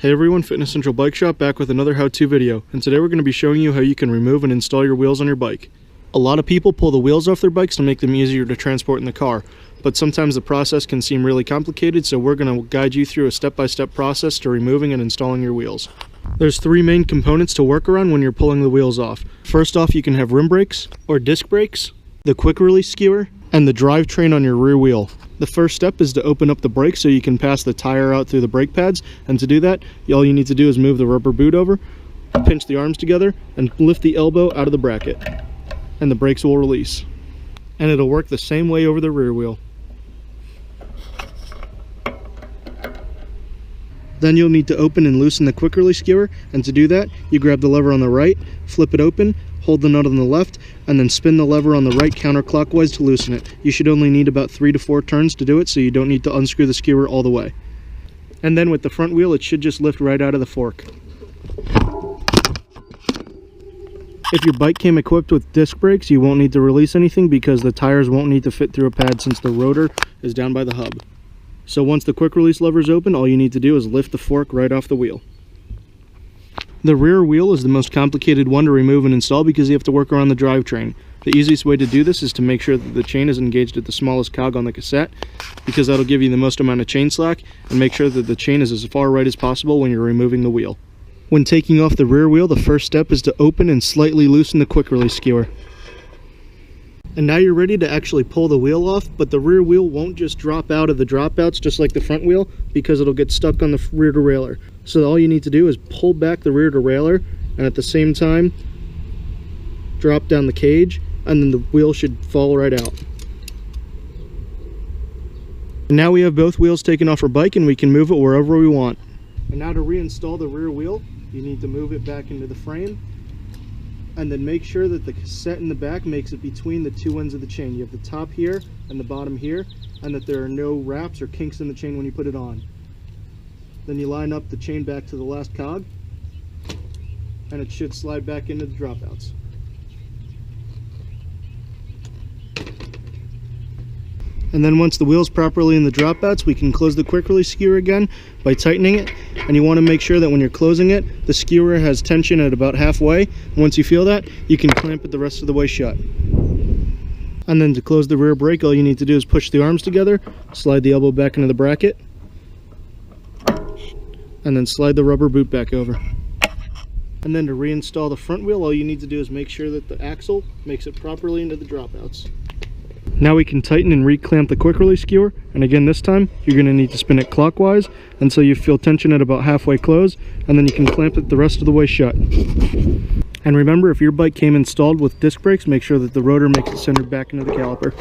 Hey everyone, Fitness Central Bike Shop back with another how-to video, and today we're going to be showing you how you can remove and install your wheels on your bike. A lot of people pull the wheels off their bikes to make them easier to transport in the car, but sometimes the process can seem really complicated, so we're going to guide you through a step-by-step process to removing and installing your wheels. There's three main components to work around when you're pulling the wheels off. First off, you can have rim brakes or disc brakes, the quick release skewer, and the drivetrain on your rear wheel. The first step is to open up the brake so you can pass the tire out through the brake pads, and to do that, all you need to do is move the rubber boot over, pinch the arms together, and lift the elbow out of the bracket, and the brakes will release. And it'll work the same way over the rear wheel. Then you'll need to open and loosen the quick release skewer, and to do that, you grab the lever on the right, flip it open, hold the nut on the left, and then spin the lever on the right counterclockwise to loosen it. You should only need about 3 to 4 turns to do it, so you don't need to unscrew the skewer all the way. And then with the front wheel, it should just lift right out of the fork. If your bike came equipped with disc brakes, you won't need to release anything because the tires won't need to fit through a pad since the rotor is down by the hub. So once the quick release lever is open, all you need to do is lift the fork right off the wheel. The rear wheel is the most complicated one to remove and install because you have to work around the drivetrain. The easiest way to do this is to make sure that the chain is engaged at the smallest cog on the cassette, because that'll give you the most amount of chain slack, and make sure that the chain is as far right as possible when you're removing the wheel. When taking off the rear wheel, the first step is to open and slightly loosen the quick release skewer. And now you're ready to actually pull the wheel off, but the rear wheel won't just drop out of the dropouts just like the front wheel, because it'll get stuck on the rear derailleur. So all you need to do is pull back the rear derailleur, and at the same time drop down the cage, and then the wheel should fall right out. And now we have both wheels taken off our bike, and we can move it wherever we want. And now to reinstall the rear wheel, you need to move it back into the frame, and then make sure that the cassette in the back makes it between the two ends of the chain. You have the top here and the bottom here, and that there are no wraps or kinks in the chain when you put it on. Then you line up the chain back to the last cog, and it should slide back into the dropouts. And then once the wheel's properly in the dropouts, we can close the quick release skewer again by tightening it. And you want to make sure that when you're closing it, the skewer has tension at about halfway. Once you feel that, you can clamp it the rest of the way shut. And then to close the rear brake, all you need to do is push the arms together, slide the elbow back into the bracket, and then slide the rubber boot back over. And then to reinstall the front wheel, all you need to do is make sure that the axle makes it properly into the dropouts. Now we can tighten and re-clamp the quick release skewer, and again this time you're going to need to spin it clockwise until you feel tension at about halfway close, and then you can clamp it the rest of the way shut. And remember, if your bike came installed with disc brakes, make sure that the rotor makes it centered back into the caliper.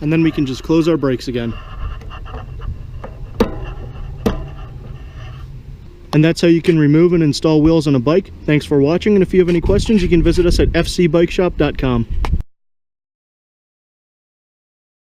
And then we can just close our brakes again. And that's how you can remove and install wheels on a bike. Thanks for watching, and if you have any questions, you can visit us at fcbikeshop.com.